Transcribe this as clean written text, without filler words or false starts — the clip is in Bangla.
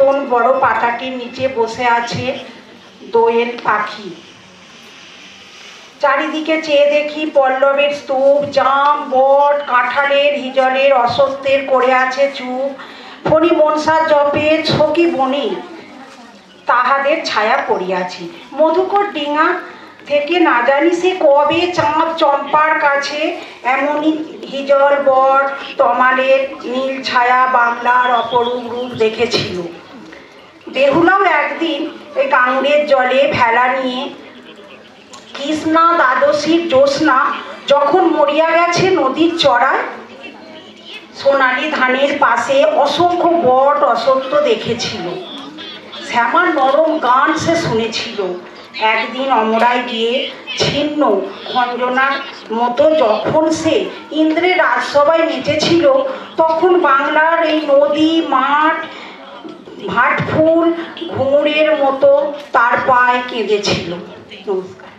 নতুন বড় পাতাটির নিচে বসে আছে দোয়েল পাখি। চারিদিকে চেয়ে দেখি পল্লবের স্তূপ, জাম, বট, কাঁঠালের, হিজলের, অসত্যের করে আছে চুপ। ফণি মনসার জপে সখী বনি তাহাদের ছায়া পড়িয়াছি। মধুকর ডিঙা থেকে না জানি সে কবে চাঁদ চম্পার কাছে এমনই হিজল, বট, তমালের নীল ছায়া বাংলার অপরূপ রূপ দেখেছিল। বেহুলাও একদিন ওই গাঙ্গের জলে ভেলা নিয়ে কৃষ্ণা দ্বাদশীর জ্যোৎস্না যখন মরিয়া গেছে নদীর চড়ায়, সোনালি ধানের পাশে অসংখ্য বট অসত্য দেখেছিল। শ্যামার নরম গান সে শুনেছিল। একদিন অমরায় গিয়ে ছিন্ন খঞ্জনার মতো যখন সে ইন্দ্রের রাজসভায় নেচেছিল, তখন বাংলার এই নদী, মাঠ, ভাটফুল ঘুঙুরের মতো তার পায়ে কেঁদেছিল। নমস্কার।